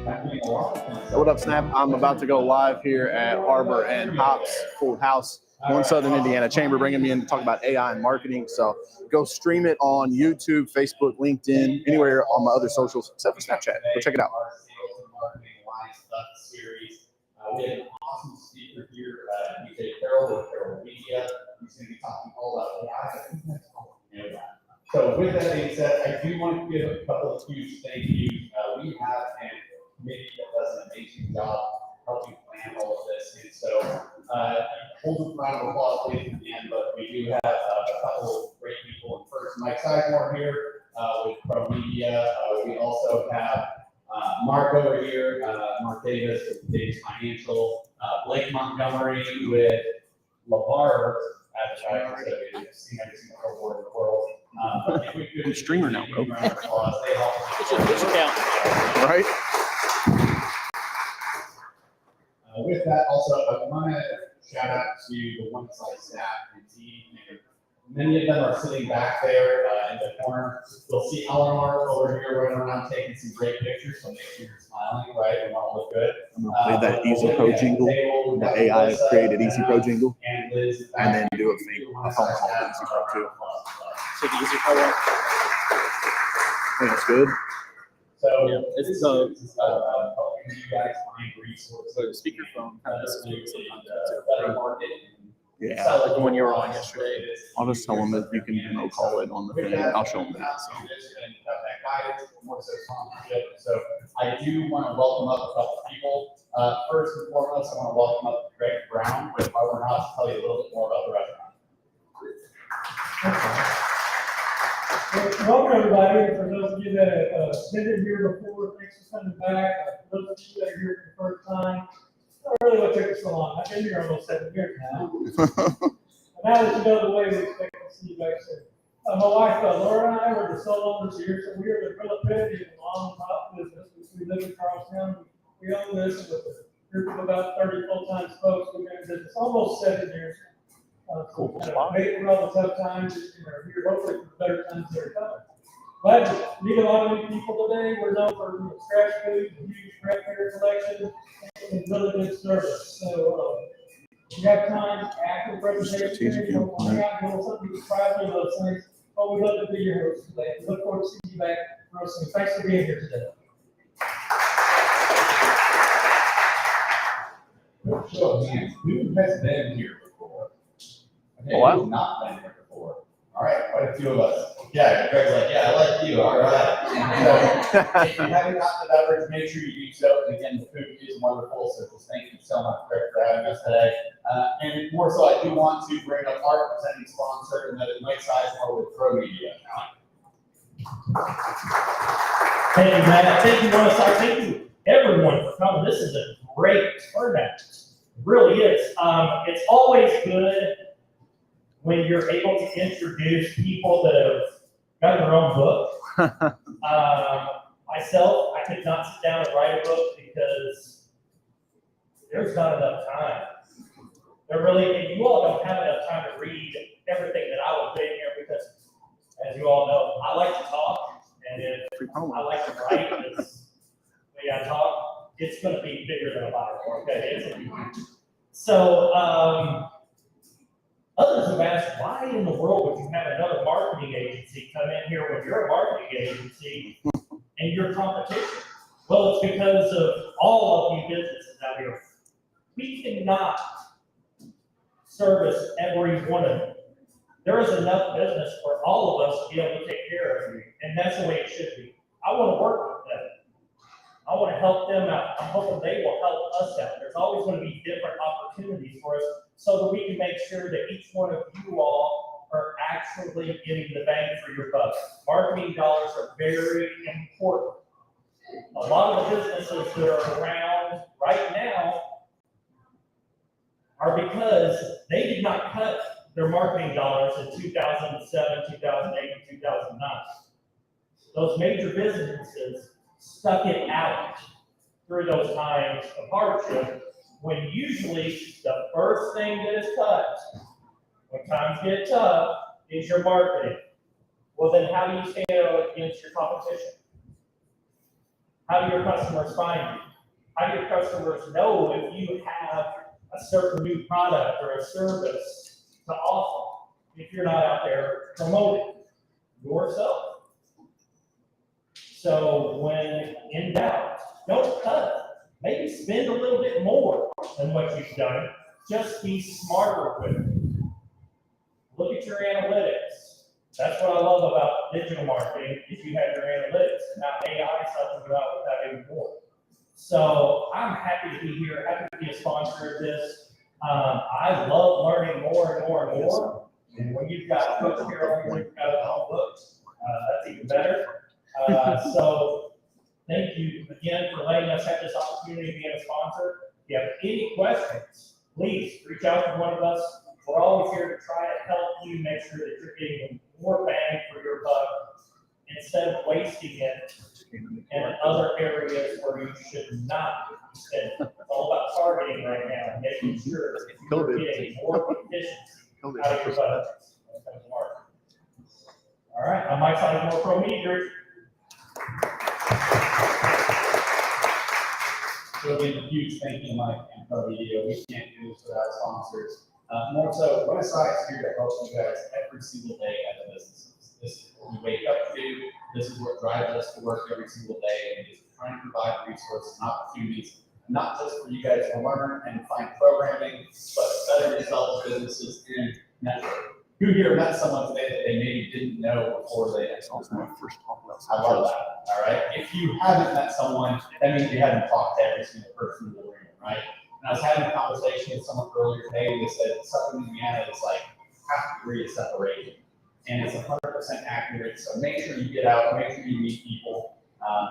What up, Snap? I'm about to go live here at Harbor and Hops Full House, one Southern Indiana Chamber, bringing me in to talk about AI and marketing. So go stream it on YouTube, Facebook, LinkedIn, anywhere on my other socials, except for Snapchat. Go check it out. We have an awesome speaker here, DJ Carroll with Carroll Media. He's going to be talking all about AI. So with that being said, I do want to give a couple of huge thank yous. We have a committee that does an amazing job helping plan all of this. And so hold a round of applause please at the end, but we do have a couple of great people. And first, Mike Sizemore here with Pro Media. We also have Mark over here, Mark Davis with Davis Financial, Blake Montgomery with LeVar Advertising. So you've seen every single billboard in the world. I'm a streamer now, bro. It's a discount. Right? With that, also, I want to shout out to the One Side staff and team. And many of them are sitting back there in the corner. You'll see Eleanor over here running around taking some great pictures, so make sure you're smiling, right? And want to look good. I'm going to play that Easy Pro jingle, the AI created Easy Pro jingle, and then do a thing. I phone call with Easy Pro too. So the Easy Pro one? I think it's good. So yeah, it's you guys find resources. So speakerphone kind of Yeah. like the one you were on yesterday. I'll just tell them that you can demo call it on the thing. I'll show them that. So I do want to welcome up a couple of people. First and foremost, I want to welcome up Greg Brown with Harbor and Hops to tell you a little bit more about the restaurant. Welcome, everybody. For those of you that have been here before, thanks for coming back. For those of you that are here for the first time, I don't really what took us so long. I've been here almost 7 years now. Now that you know the way, we expect to see you back soon. My wife, Laura, and I were the sole owners here, so we are the relatively mom and pop business. We live in Charlestown. We own this with a group of about 30 full-time folks. We've been in business almost 7 years. Cool. Wait for all the tough times, here hopefully for the better times that are coming. Glad to meet a lot of new people today. We're known for scratch food, a huge craft collection, and really good service. So if you have time after the presentation, you want to hang out and do something to try through those things. Oh, we'd love to be your host today. We look forward to seeing you back real soon. Thanks for being here today. Show of hands, who has been here before? Okay, Oh, wow. who's not been here before? All right, quite a few of us. Yeah, Greg's like, yeah, I like you. All right. So, if you haven't gotten the beverage, make sure you do so. And again, the food is wonderful, so just thank you so much, Greg, for having us today. And more so, I do want to bring up our presenting sponsor, and that is Mike Sizemore with Pro Media. Hey, Matt, thank you, Melissa. Thank you, everyone, for coming. This is a great turnout. It really is. It's always good when you're able to introduce people that have got their own book. Myself, I could not sit down and write a book because there's not enough time. There really, you all don't have enough time to read everything that I would put in here because, as you all know, I like to talk, and if I like to write, it's the way I talk, it's going to be bigger than a Bible, okay? So, others have asked, why in the world would you have another marketing agency come in here when you're a marketing agency and your competition? Well, it's because of all of you businesses out here. We cannot service every one of them. There is enough business for all of us to be able to take care of you, and that's the way it should be. I want to work with them. I want to help them out. I'm hoping they will help us out. There's always going to be different opportunities for us so that we can make sure that each one of you all are actually getting the bang for your buck. Marketing dollars are very important. A lot of the businesses that are around right now are because they did not cut their marketing dollars in 2007, 2008, and 2009. Those major businesses stuck it out through those times of hardship, when usually the first thing that is cut when times get tough is your marketing. Well, then how do you stand out against your competition? How do your customers find you? How do your customers know if you have a certain new product or a service to offer if you're not out there promoting yourself? So when in doubt, don't cut. Maybe spend a little bit more than what you've done. Just be smarter with it. Look at your analytics. That's what I love about digital marketing, is you have your analytics. Now AI is helping you out with that even more. So I'm happy to be here, happy to be a sponsor of this. I love learning more and more and more. And when you've got Coach Carroll, you've got a whole book, that's even better. So thank you again for letting us have this opportunity to be a sponsor. If you have any questions, please reach out to one of us. We're always here to try to help you make sure that you're getting more bang for your buck instead of wasting it in other areas where you should not be spending. It's all about targeting right now and making sure that you're getting more efficiency out of your budgets when it comes to marketing. All right, I'm Mike Simon, Pro Media Group. So again, a huge thank you, Mike and Pro Media. We can't do this without sponsors. More so, Buenos is here to help you guys every single day as a business. This is what we wake up to. This is what drives us to work every single day. And it's trying to provide resources and opportunities, not just for you guys to learn and find programming, but better yourselves, businesses, and network. Who here met someone today that they maybe didn't know before they met someone? I love that. All right. If you haven't met someone, that means you haven't talked to every single person in the room, right? And I was having a conversation with someone earlier today, and they said Southern Indiana is like half a degree of separation, and it's 100% accurate. So make sure you get out, make sure you meet people,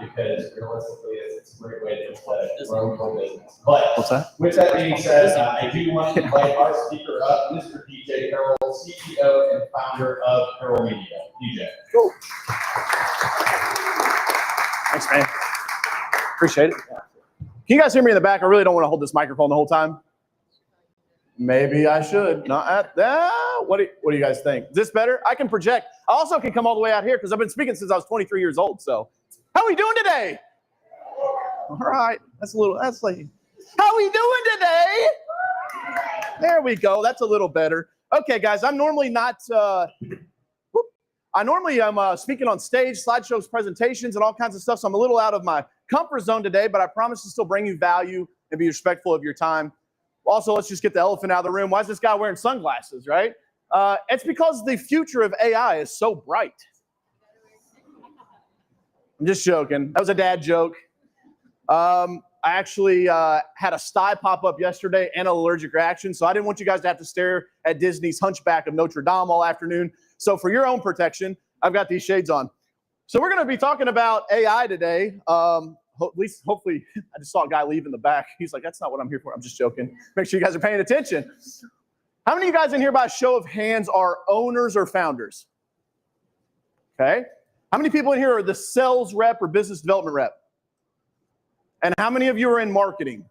because realistically, it's a great way to grow your business. But What's that? with that being said, I do want to invite our speaker up, Mr. DJ Carroll, CEO and founder of Carroll Media. DJ. Cool. Thanks, man. Appreciate it. Can you guys hear me in the back? I really don't want to hold this microphone the whole time. Maybe I should. Not at that. What do you guys think? Is this better? I can project. I also can come all the way out here because I've been speaking since I was 23 years old. So, how are we doing today? All right. That's like, how we doing today? There we go. That's a little better. Okay, guys. I'm normally not. I normally am speaking on stage, slideshows, presentations, and all kinds of stuff. So I'm a little out of my comfort zone today, but I promise to still bring you value and be respectful of your time. Also, let's just get the elephant out of the room. Why is this guy wearing sunglasses, right? It's because the future of AI is so bright. I'm just joking. That was a dad joke. I actually had a sty pop up yesterday and an allergic reaction, so I didn't want you guys to have to stare at Disney's Hunchback of Notre Dame all afternoon. So for your own protection, I've got these shades on. So we're going to be talking about AI today. At least, hopefully, I just saw a guy leave in the back. He's like, that's not what I'm here for. I'm just joking. Make sure you guys are paying attention. How many of you guys in here, by a show of hands, are owners or founders? Okay. How many people in here are the sales rep or business development rep? And how many of you are in marketing?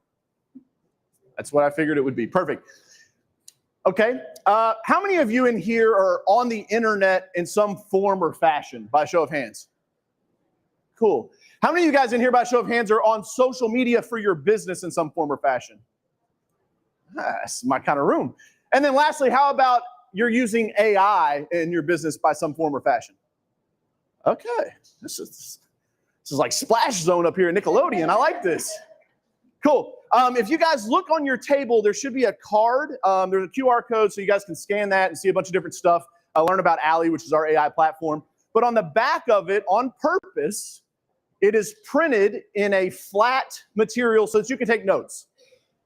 That's what I figured it would be. Perfect. Okay. How many of you in here are on the internet in some form or fashion, by a show of hands? Cool. How many of you guys in here, by a show of hands, are on social media for your business in some form or fashion? That's my kind of room. And then lastly, how about you're using AI in your business by some form or fashion? Okay. This is like Splash Zone up here at Nickelodeon. I like this. Cool. If you guys look on your table, there should be a card. There's a QR code, so you guys can scan that and see a bunch of different stuff. Learn about Allie, which is our AI platform. But on the back of it, on purpose, it is printed in a flat material so that you can take notes.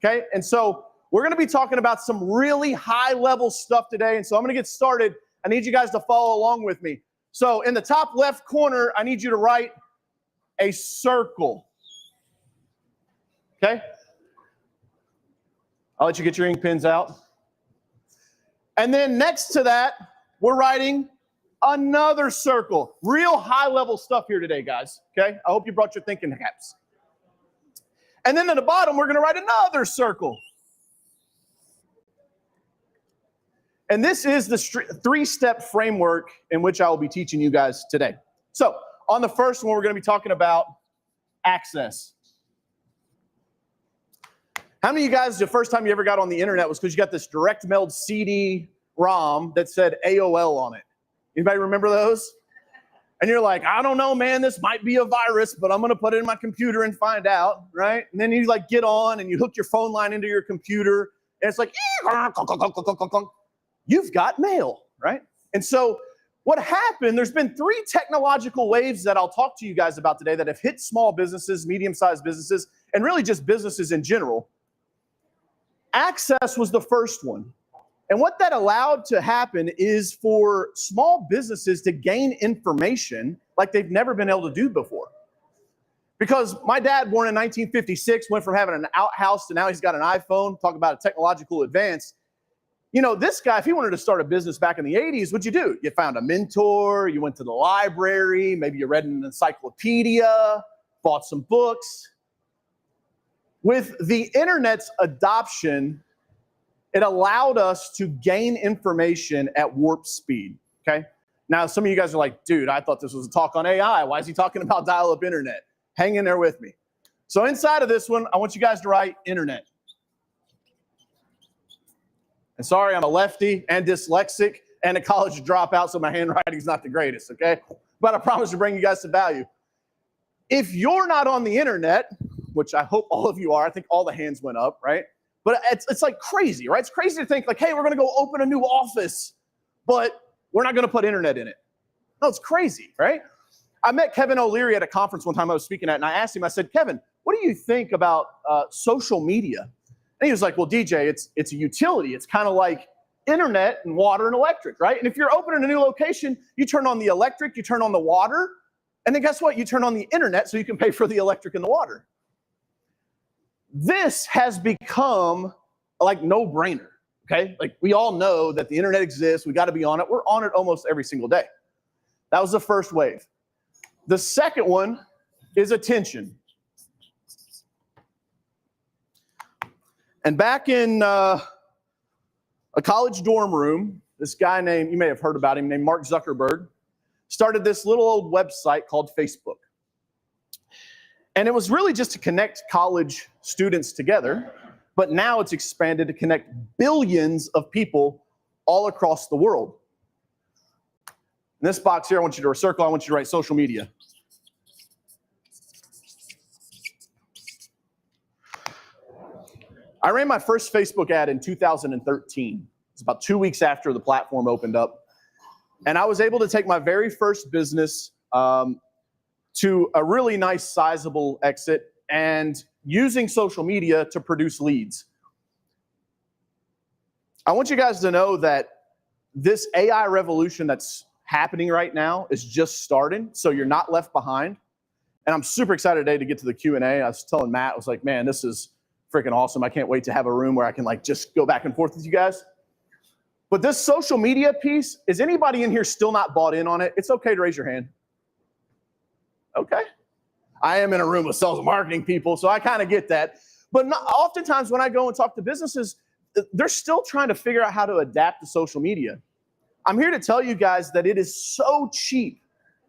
Okay? And so we're going to be talking about some really high-level stuff today. And so I'm going to get started. I need you guys to follow along with me. So in the top left corner, I need you to write a circle. Okay? I'll let you get your ink pens out. And then next to that, we're writing another circle. Real high-level stuff here today, guys. Okay? I hope you brought your thinking caps. And then at the bottom, we're going to write another circle. And this is the three-step framework in which I will be teaching you guys today. So on the first one, we're going to be talking about access. How many of you guys, the first time you ever got on the internet was because you got this direct mailed CD-ROM that said AOL on it? Anybody remember those? And you're like, I don't know, man, this might be a virus, but I'm going to put it in my computer and find out, right? And then you like get on and you hook your phone line into your computer and it's like, you've got mail, right? And so what happened, there's been 3 technological waves that I'll talk to you guys about today that have hit small businesses, medium-sized businesses, and really just businesses in general. Access was the first one. And what that allowed to happen is for small businesses to gain information like they've never been able to do before. Because my dad, born in 1956, went from having an outhouse to now he's got an iPhone. Talk about a technological advance. You know, this guy, if he wanted to start a business back in the 80s, what'd you do? You found a mentor, you went to the library, maybe you read an encyclopedia, bought some books. With the internet's adoption, it allowed us to gain information at warp speed, okay? Now, some of you guys are like, dude, I thought this was a talk on AI. Why is he talking about dial-up internet? Hang in there with me. So inside of this one, I want you guys to write internet. And sorry, I'm a lefty and dyslexic and a college dropout, so my handwriting's not the greatest, okay? But I promise to bring you guys some value. If you're not on the internet, which I hope all of you are, I think all the hands went up, right? But it's like crazy, right? It's crazy to think like, hey, we're going to go open a new office, but we're not going to put internet in it. No, it's crazy, right? I met Kevin O'Leary at a conference one time I was speaking at, and I asked him, I said, Kevin, what do you think about social media? And he was like, well, DJ, it's a utility. It's kind of like internet and water and electric, right? And if you're opening a new location, you turn on the electric, you turn on the water, and then guess what? You turn on the internet so you can pay for the electric and the water. This has become like no-brainer, okay? Like we all know that the internet exists. We got to be on it. We're on it almost every single day. That was the first wave. The second one is attention. And back in a college dorm room, this guy named, you may have heard about him, named Mark Zuckerberg, started this little old website called Facebook. And it was really just to connect college students together, but now it's expanded to connect billions of people all across the world. In this box here, I want you to circle, I want you to write social media. I ran my first Facebook ad in 2013. It's about 2 weeks after the platform opened up. And I was able to take my very first business to a really nice sizable exit and using social media to produce leads. I want you guys to know that this AI revolution that's happening right now is just starting, so you're not left behind. And I'm super excited today to get to the Q&A. I was telling Matt, I was like, man, this is freaking awesome. I can't wait to have a room where I can like just go back and forth with you guys. But this social media piece, is anybody in here still not bought in on it? It's okay to raise your hand. Okay. I am in a room with sales and marketing people, so I kind of get that. But oftentimes when I go and talk to businesses, they're still trying to figure out how to adapt to social media. I'm here to tell you guys that it is so cheap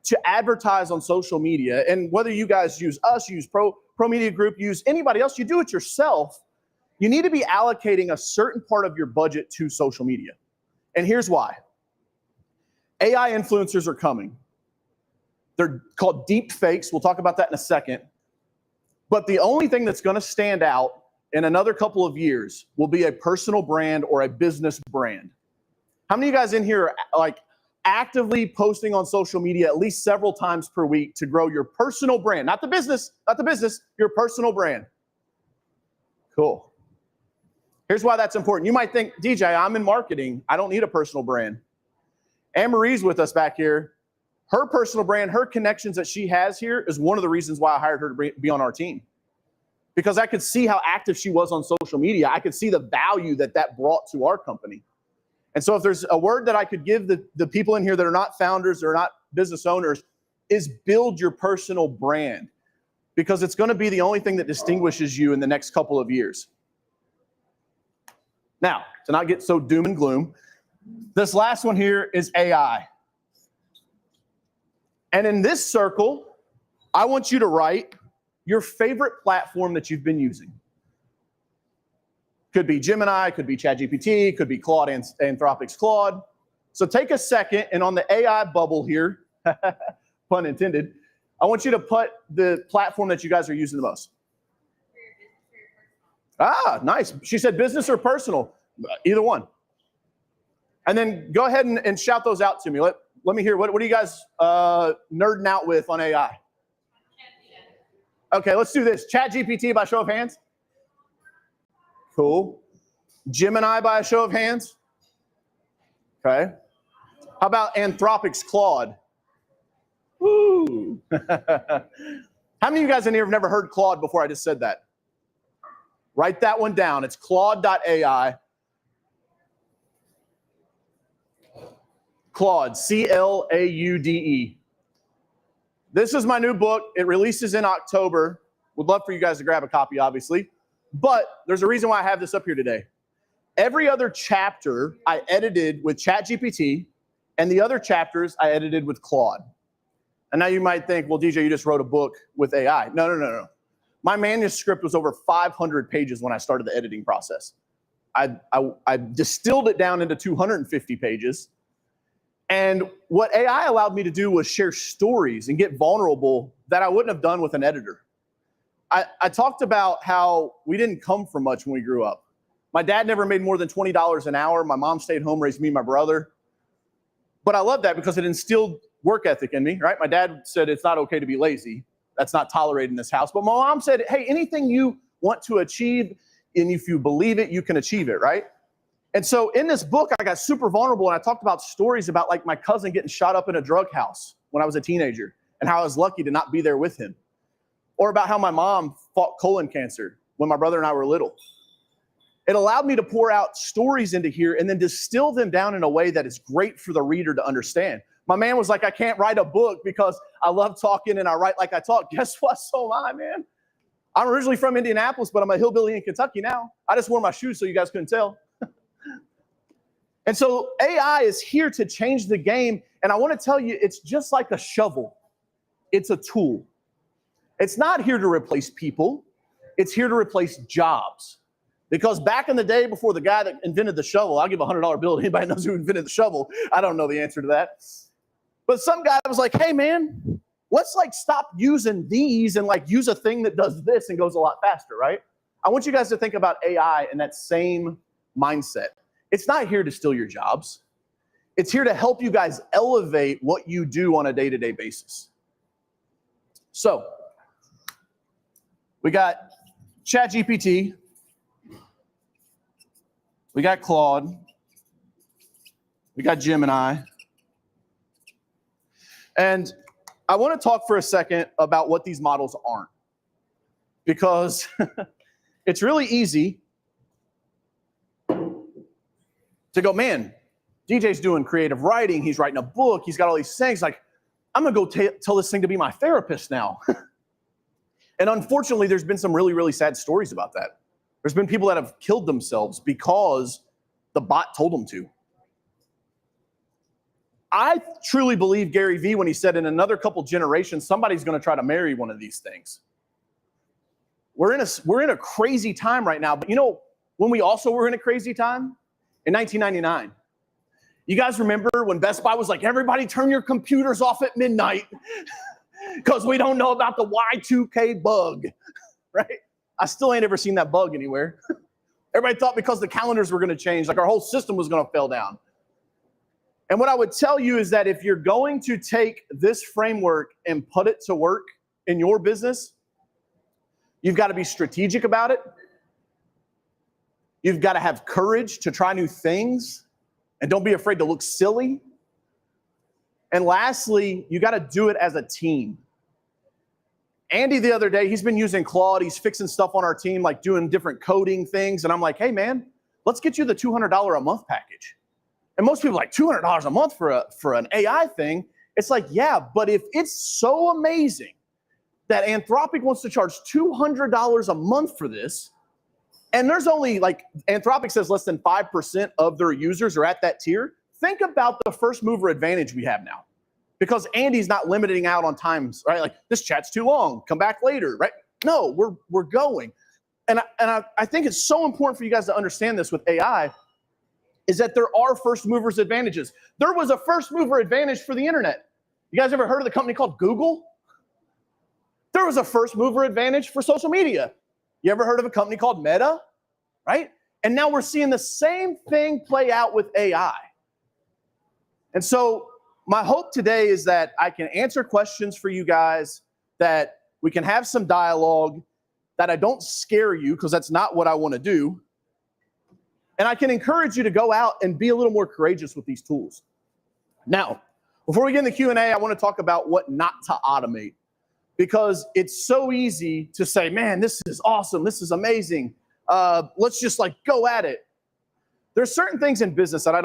to advertise on social media. And whether you guys use us, use Pro Media Group, use anybody else, you do it yourself, you need to be allocating a certain part of your budget to social media. And here's why. AI influencers are coming. They're called deep fakes. We'll talk about that in a second. But the only thing that's going to stand out in another couple of years will be a personal brand or a business brand. How many of you guys in here are like actively posting on social media at least several times per week to grow your personal brand? Not the business, your personal brand. Cool. Here's why that's important. You might think, DJ, I'm in marketing. I don't need a personal brand. Anne-Marie's with us back here. Her personal brand, her connections that she has here is one of the reasons why I hired her to be on our team. Because I could see how active she was on social media. I could see the value that that brought to our company. And so if there's a word that I could give the people in here that are not founders, or not business owners, is build your personal brand. Because it's going to be the only thing that distinguishes you in the next couple of years. Now, to not get so doom and gloom, this last one here is AI. And in this circle, I want you to write your favorite platform that you've been using. Could be Gemini, could be ChatGPT, could be Claude, Anthropic's Claude. So take a second, and on the AI bubble here, pun intended, I want you to put the platform that you guys are using the most. Ah, nice. She said business or personal, either one. And then go ahead and shout those out to me. Let me hear, what are you guys nerding out with on AI? Okay, let's do this. ChatGPT by show of hands. Cool. Gemini by a show of hands. Okay. How about Anthropic's Claude? Woo. How many of you guys in here have never heard Claude before I just said that? Write that one down. It's Claude.ai. Claude, C-L-A-U-D-E. This is my new book. It releases in October. Would love for you guys to grab a copy, obviously. But there's a reason why I have this up here today. Every other chapter I edited with ChatGPT, and the other chapters I edited with Claude. And now you might think, well, DJ, you just wrote a book with AI. No. My manuscript was over 500 pages when I started the editing process. I distilled it down into 250 pages. And what AI allowed me to do was share stories and get vulnerable that I wouldn't have done with an editor. I talked about how we didn't come from much when we grew up. My dad never made more than $20 an hour. My mom stayed home, raised me and my brother. But I love that because it instilled work ethic in me, right? My dad said it's not okay to be lazy. That's not tolerated in this house. But my mom said, hey, anything you want to achieve, and if you believe it, you can achieve it, right? And so in this book, I got super vulnerable, and I talked about stories about like my cousin getting shot up in a drug house when I was a teenager and how I was lucky to not be there with him. Or about how my mom fought colon cancer when my brother and I were little. It allowed me to pour out stories into here and then distill them down in a way that is great for the reader to understand. My man was like, I can't write a book because I love talking and I write like I talk. Guess what? So am I, man. I'm originally from Indianapolis, but I'm a hillbilly in Kentucky now. I just wore my shoes so you guys couldn't tell. And so AI is here to change the game. And I want to tell you, it's just like a shovel. It's a tool. It's not here to replace people. It's here to replace jobs. Because back in the day, before the guy that invented the shovel, I'll give a $100 bill to anybody who knows who invented the shovel. I don't know the answer to that. But some guy was like, hey man, let's like stop using these and like use a thing that does this and goes a lot faster, right? I want you guys to think about AI in that same mindset. It's not here to steal your jobs. It's here to help you guys elevate what you do on a day-to-day basis. So, we got ChatGPT. We got Claude. We got Gemini. And I want to talk for a second about what these models aren't. Because it's really easy to go, man, DJ's doing creative writing. He's writing a book. He's got all these things. Like, I'm going to go tell this thing to be my therapist now. And unfortunately, there's been some really, really sad stories about that. There's been people that have killed themselves because the bot told them to. I truly believe Gary Vee when he said in another couple generations, somebody's going to try to marry one of these things. We're in a crazy time right now. But you know, when we also were in a crazy time? In 1999. You guys remember when Best Buy was like, everybody turn your computers off at midnight because we don't know about the Y2K bug, right? I still ain't ever seen that bug anywhere. Everybody thought because the calendars were going to change, like our whole system was going to fail down. And what I would tell you is that if you're going to take this framework and put it to work in your business, you've got to be strategic about it. You've got to have courage to try new things, and don't be afraid to look silly. And lastly, you got to do it as a team. Andy the other day, he's been using Claude. He's fixing stuff on our team, like doing different coding things. And I'm like, hey man, let's get you the $200 a month package. And most people are like, $200 a month for an AI thing. It's like, yeah, but if it's so amazing that Anthropic wants to charge $200 a month for this, and there's only like, Anthropic says less than 5% of their users are at that tier. Think about the first mover advantage we have now. Because Andy's not limiting out on times, right? Like, this chat's too long, come back later, right? No, we're going. And I think it's so important for you guys to understand this with AI, is that there are first movers advantages. There was a first mover advantage for the internet. You guys ever heard of the company called Google? There was a first mover advantage for social media. You ever heard of a company called Meta? Right? And now we're seeing the same thing play out with AI. And so my hope today is that I can answer questions for you guys, that we can have some dialogue, that I don't scare you, because that's not what I want to do. And I can encourage you to go out and be a little more courageous with these tools. Now, before we get in the Q&A, I want to talk about what not to automate, because it's so easy to say, man, this is awesome, this is amazing. Let's just like go at it. There's certain things in business that I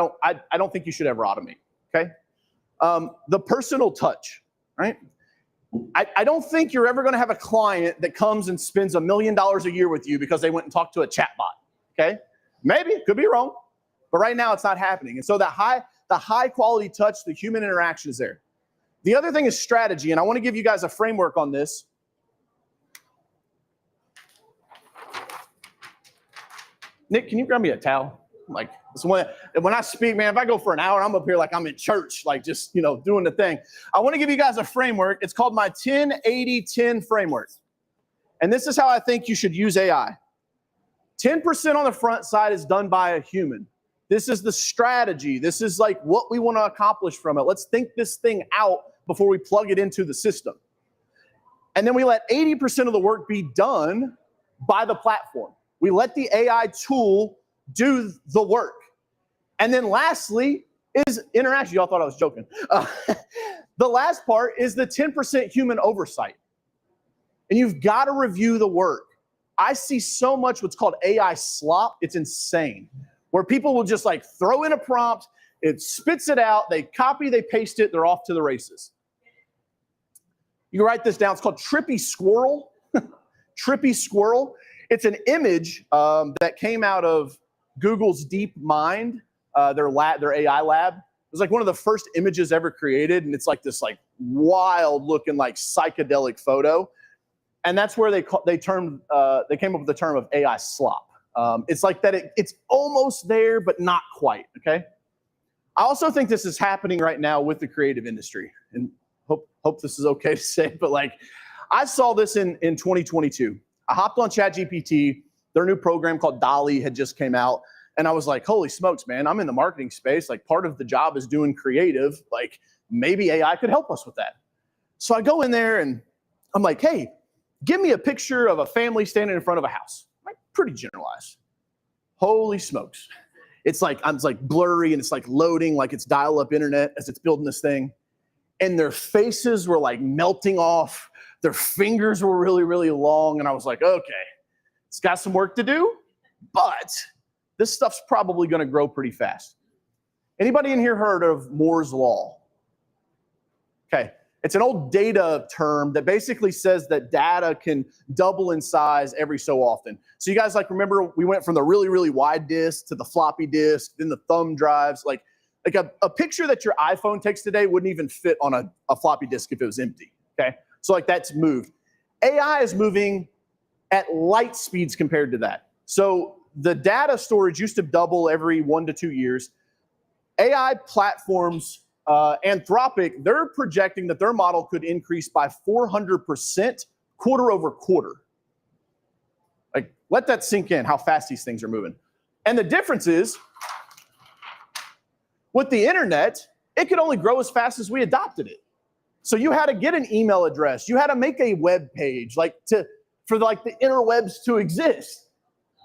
don't think you should ever automate, okay? The personal touch, right? I don't think you're ever gonna have a client that comes and spends $1 million a year with you because they went and talked to a chatbot, okay? Maybe, could be wrong, but right now it's not happening. And so the high quality touch, the human interaction is there. The other thing is strategy, and I wanna give you guys a framework on this. Nick, can you grab me a towel? Like, when I speak, man, if I go for an hour, I'm up here like I'm in church, like just, doing the thing. I want to give you guys a framework. It's called my 10-80-10 framework. And this is how I think you should use AI. 10% on the front side is done by a human. This is the strategy. This is like what we want to accomplish from it. Let's think this thing out before we plug it into the system. And then we let 80% of the work be done by the platform. We let the AI tool do the work. And then lastly is interaction. Y'all thought I was joking. The last part is the 10% human oversight. And you've got to review the work. I see so much what's called AI slop. It's insane. Where people will just like throw in a prompt, it spits it out, they copy, they paste it, they're off to the races. You can write this down. It's called Trippy Squirrel. Trippy Squirrel. It's an image that came out of Google's DeepMind, their AI lab. It was like one of the first images ever created, and it's like this like wild looking like psychedelic photo. And that's where they came up with the term of AI slop. It's like that it's almost there, but not quite, okay? I also think this is happening right now with the creative industry, and hope this is okay to say, but like I saw this in 2022. I hopped on ChatGPT. Their new program called DALL-E had just came out. And I was like, holy smokes, man, I'm in the marketing space. Like part of the job is doing creative. Like maybe AI could help us with that. So I go in there and I'm like, hey, give me a picture of a family standing in front of a house. Like pretty generalized. Holy smokes. It's like blurry and it's like loading, like it's dial-up internet as it's building this thing. And their faces were like melting off. Their fingers were really, really long. And I was like, okay, it's got some work to do, but this stuff's probably going to grow pretty fast. Anybody in here heard of Moore's Law? Okay, it's an old data term that basically says that data can double in size every so often. So you guys like remember we went from the really, really wide disk to the floppy disk, then the thumb drives. Like a picture that your iPhone takes today wouldn't even fit on a floppy disk if it was empty, okay? So like that's moved. AI is moving at light speeds compared to that. So the data storage used to double every 1 to 2 years. AI platforms, Anthropic, they're projecting that their model could increase by 400% quarter over quarter. Like, let that sink in, how fast these things are moving. And the difference is, with the internet, it could only grow as fast as we adopted it. So you had to get an email address. You had to make a web page, for the interwebs to exist.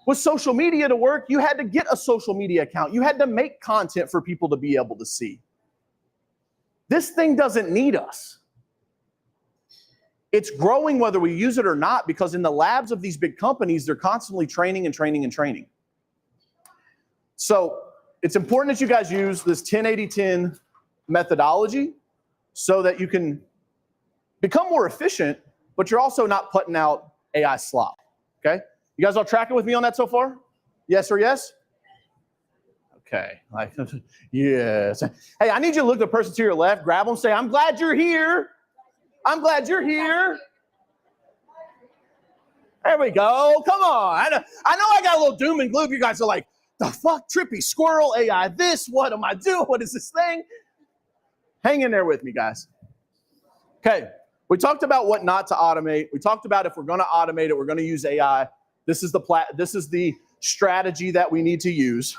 With social media to work, you had to get a social media account. You had to make content for people to be able to see. This thing doesn't need us. It's growing whether we use it or not, because in the labs of these big companies, they're constantly training and training and training. So it's important that you guys use this 10-80-10 methodology so that you can become more efficient, but you're also not putting out AI slop, okay? You guys all tracking with me on that so far? Yes or yes? Okay, yes. Hey, I need you to look at the person to your left, grab them, say, I'm glad you're here. I'm glad you're here. There we go. Come on. I know I got a little doom and gloom. You guys are like, the fuck, trippy squirrel, AI this, what am I doing? What is this thing? Hang in there with me, guys. Okay, we talked about what not to automate. We talked about if we're going to automate it, we're going to use AI. This is the strategy that we need to use.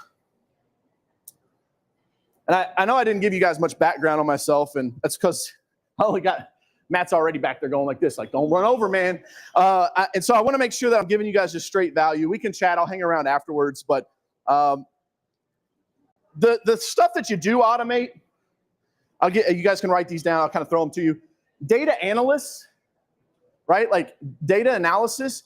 And I know I didn't give you guys much background on myself, and that's because I only got Matt's already back there going like this, like, don't run over, man. And so I want to make sure that I'm giving you guys just straight value. We can chat. I'll hang around afterwards. But the stuff that you do automate, you guys can write these down. I'll kind of throw them to you. Data analysts, right? Like data analysis,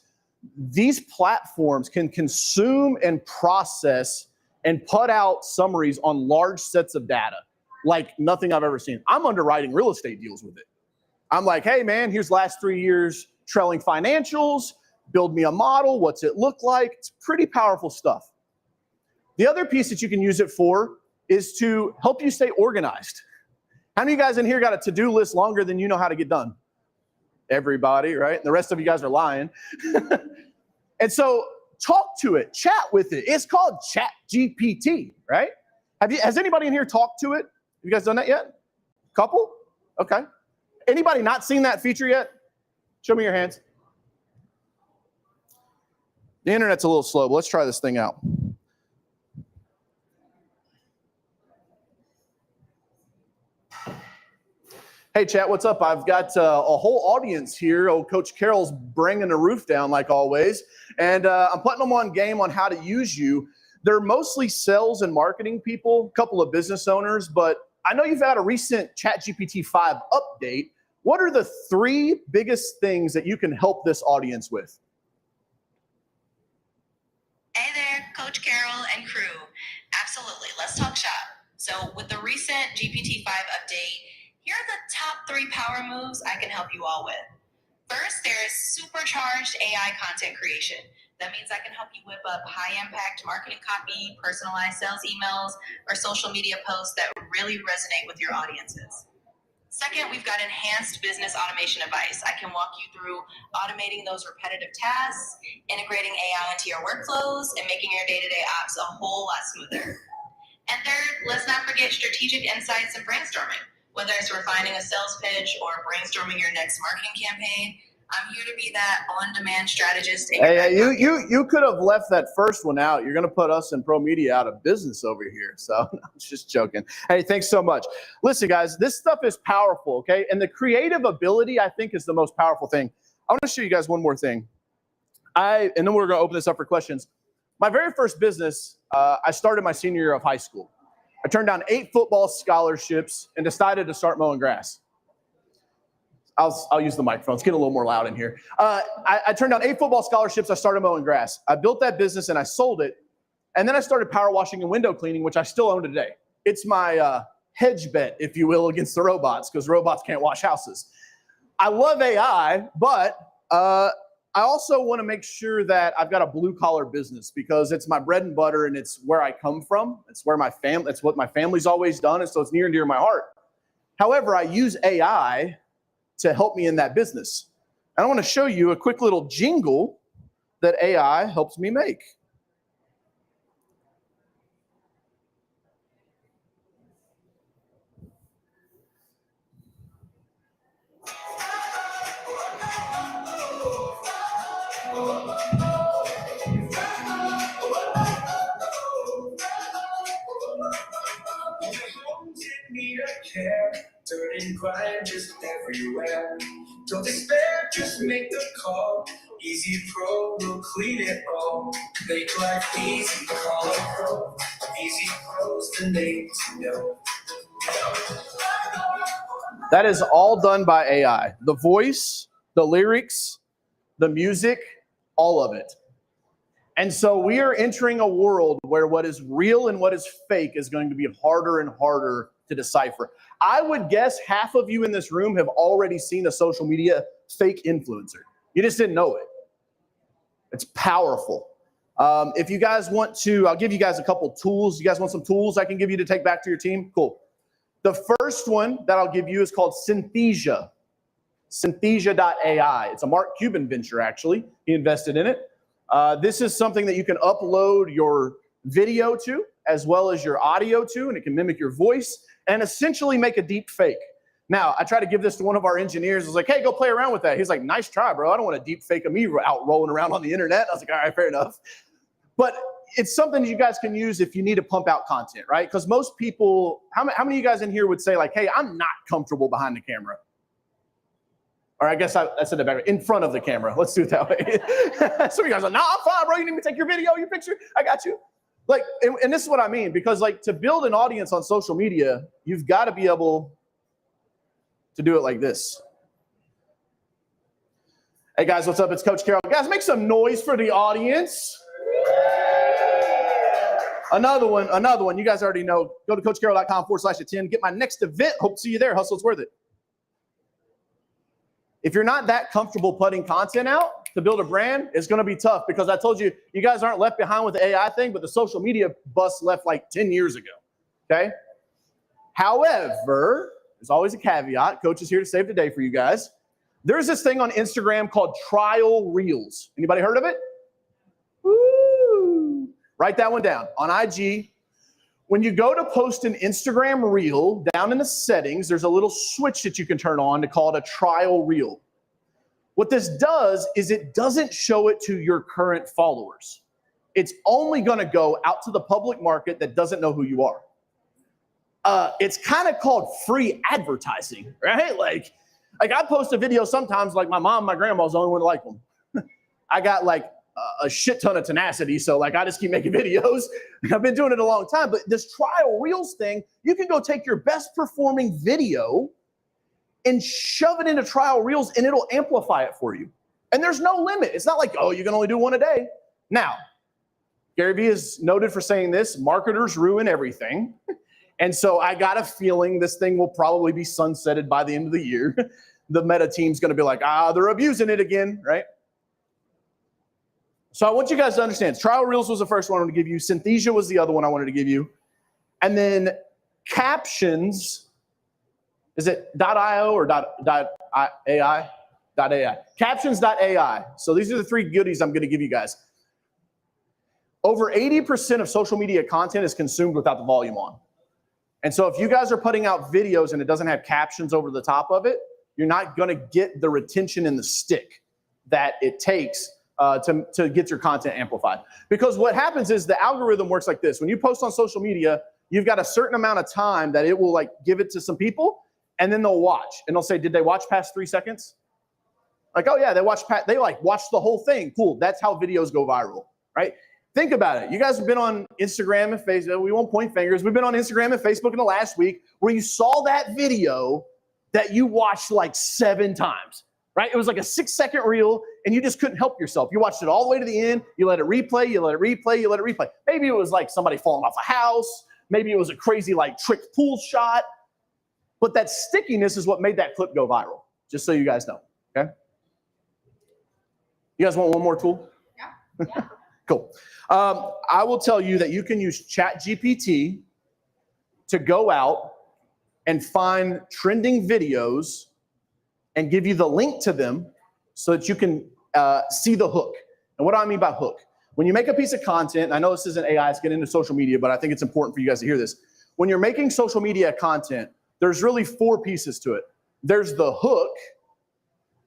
these platforms can consume and process and put out summaries on large sets of data like nothing I've ever seen. I'm underwriting real estate deals with it. I'm like, hey, man, here's last 3 years trailing financials. Build me a model. What's it look like? It's pretty powerful stuff. The other piece that you can use it for is to help you stay organized. How many of you guys in here got a to-do list longer than you know how to get done? Everybody, right? And the rest of you guys are lying. And so talk to it, chat with it. It's called ChatGPT, right? Has anybody in here talked to it? Have you guys done that yet? Couple? Okay. Anybody not seen that feature yet? Show me your hands. The internet's a little slow, but let's try this thing out. Hey, chat, what's up? I've got a whole audience here. Oh, Coach Carroll's bringing the roof down like always. And I'm putting them on game on how to use you. They're mostly sales and marketing people, a couple of business owners, but I know you've had a recent ChatGPT 5 update. What are the 3 biggest things that you can help this audience with? Hey there, Coach Carroll and crew. Absolutely, let's talk shop. So with the recent GPT-5 update, here are the top 3 power moves I can help you all with. First, there's supercharged AI content creation. That means I can help you whip up high-impact marketing copy, personalized sales emails, or social media posts that really resonate with your audiences. Second, we've got enhanced business automation advice. I can walk you through automating those repetitive tasks, integrating AI into your workflows, and making your day-to-day ops a whole lot smoother. And third, let's not forget strategic insights and brainstorming. Whether it's refining a sales pitch or brainstorming your next marketing campaign, I'm here to be that on-demand strategist. Hey, you could have left that first one out. You're going to put us in Pro Media out of business over here. So I'm just joking. Hey, thanks so much. Listen, guys, this stuff is powerful, okay? And the creative ability, I think, is the most powerful thing. I want to show you guys one more thing. And then we're going to open this up for questions. My very first business, I started my senior year of high school. I turned down 8 football scholarships and decided to start mowing grass. I'll use the microphone. Let's get a little more loud in here. I turned down 8 football scholarships. I started mowing grass. I built that business and I sold it. And then I started power washing and window cleaning, which I still own today. It's my hedge bet, if you will, against the robots, because robots can't wash houses. I love AI, but I also want to make sure that I've got a blue collar business because it's my bread and butter and it's where I come from. It's where it's what my family's always done. And so it's near and dear to my heart. However, I use AI to help me in that business. And I want to show you a quick little jingle that AI helps me make. Dirt and grime just everywhere. Don't despair, just make the call. Easy Pro will clean it all. Make life easy, call a pro. Easy Pro's the name to know. That is all done by AI. The voice, the lyrics, the music, all of it. And so we are entering a world where what is real and what is fake is going to be harder and harder to decipher. I would guess half of you in this room have already seen a social media fake influencer. You just didn't know it. It's powerful. If you guys want to, I'll give you guys a couple tools. You guys want some tools I can give you to take back to your team? Cool. The first one that I'll give you is called Synthesia. Synthesia.ai. It's a Mark Cuban venture, actually. He invested in it. This is something that you can upload your video to, as well as your audio to, and it can mimic your voice, and essentially make a deep fake. Now, I tried to give this to one of our engineers. I was like, hey, go play around with that. He's like, nice try, bro. I don't want a deep fake of me out rolling around on the internet. I was like, all right, fair enough. But it's something you guys can use if you need to pump out content, right? Because most people, how many of you guys in here would say like, hey, I'm not comfortable behind the camera? Or I guess I said it better, in front of the camera. Let's do it that way. Some of you guys are like, nah, I'm fine, bro. You need me to take your video, your picture? I got you. Like, and this is what I mean, because like to build an audience on social media, you've got to be able to do it like this. Hey guys, what's up? It's Coach Carroll. Guys, make some noise for the audience. Another one. You guys already know. Go to coachcarroll.com/attend. Get my next event. Hope to see you there. Hustle, it's worth it. If you're not that comfortable putting content out to build a brand, it's going to be tough, because I told you, you guys aren't left behind with the AI thing, but the social media bus left like 10 years ago. Okay. However, there's always a caveat. Coach is here to save the day for you guys. There's this thing on Instagram called trial reels. Anybody heard of it? Woo! Write that one down. On IG, when you go to post an Instagram reel, down in the settings, there's a little switch that you can turn on to call it a trial reel. What this does is it doesn't show it to your current followers. It's only going to go out to the public market that doesn't know who you are. It's kind of called free advertising, right? Like I post a video sometimes, like my mom, my grandma's the only one to like them. I got like a shit ton of tenacity, so like I just keep making videos. I've been doing it a long time, but this trial reels thing, you can go take your best performing video and shove it into trial reels and it'll amplify it for you. And there's no limit. It's not like, oh, you can only do one a day. Now, Gary Vee is noted for saying this, marketers ruin everything. And so I got a feeling this thing will probably be sunsetted by the end of the year. The Meta team's going to be like, they're abusing it again, right? So I want you guys to understand, trial reels was the first one I wanted to give you. Synthesia was the other one I wanted to give you. And then captions, is it .io or .ai? .ai. Captions.ai. So these are the three goodies I'm going to give you guys. Over 80% of social media content is consumed without the volume on. And so if you guys are putting out videos and it doesn't have captions over the top of it, you're not going to get the retention and the stick that it takes to get your content amplified. Because what happens is the algorithm works like this. When you post on social media, you've got a certain amount of time that it will like give it to some people, and then they'll watch. And they'll say, did they watch past 3 seconds? Like, oh yeah, they watched the whole thing. Cool, that's how videos go viral, right? Think about it. You guys have been on Instagram and Facebook. We won't point fingers. We've been on Instagram and Facebook in the last week where you saw that video that you watched like 7 times, right? It was like a 6-second reel and you just couldn't help yourself. You watched it all the way to the end. You let it replay, you let it replay, you let it replay. Maybe it was like somebody falling off a house. Maybe it was a crazy like tricked pool shot. But that stickiness is what made that clip go viral, just so you guys know, okay? You guys want one more tool? Yeah. Cool. I will tell you that you can use ChatGPT to go out and find trending videos and give you the link to them so that you can see the hook. And what do I mean by hook? When you make a piece of content, I know this isn't AI, it's getting into social media, but I think it's important for you guys to hear this. When you're making social media content, there's really 4 pieces to it. There's the hook,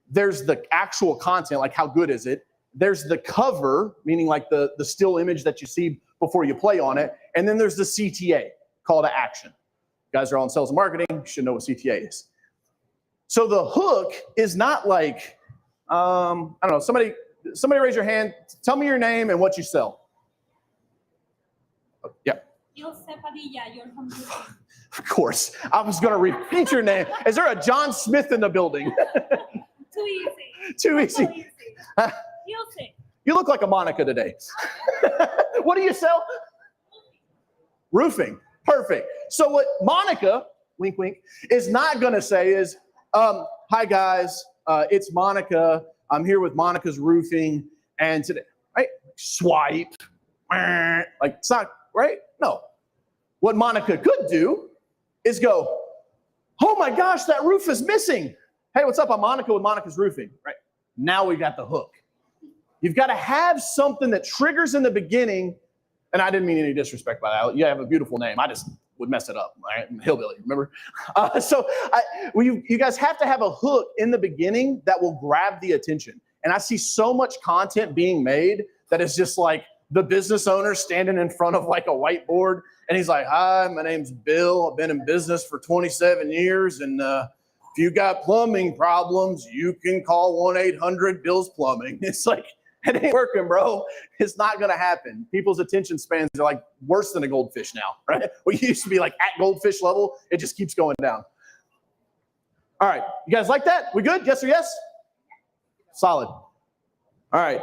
there's the actual content, like how good is it? There's the cover, meaning like the still image that you see before you play on it. And then there's the CTA, call to action. You guys are all in sales and marketing, you should know what CTA is. So the hook is not like, I don't know, somebody raise your hand, tell me your name and what you sell. Oh, yeah. Ilse Padilla, you're from Houston. Of course, I was gonna repeat your name. Is there a John Smith in the building? Too easy. Too easy. So easy. Ilse. You look like a Monica today. What do you sell? Roofing. Perfect. So what Monica, wink, wink, is not going to say is, hi guys, it's Monica. I'm here with Monica's Roofing. And today, right? Swipe. Like, it's not, right? No. What Monica could do is go, oh my gosh, that roof is missing. Hey, what's up? I'm Monica with Monica's Roofing, right? Now we got the hook. You've got to have something that triggers in the beginning, and I didn't mean any disrespect by that. You have a beautiful name. I just would mess it up, right? I'm hillbilly, remember? You guys have to have a hook in the beginning that will grab the attention. And I see so much content being made that is just like the business owner standing in front of like a whiteboard, and he's like, hi, my name's Bill. I've been in business for 27 years, and if you got plumbing problems, you can call 1-800-BILLS Plumbing. It's like, it ain't working, bro. It's not going to happen. People's attention spans are like worse than a goldfish now, right? We used to be like at goldfish level. It just keeps going down. All right. You guys like that? We good? Yes or yes? Solid. All right.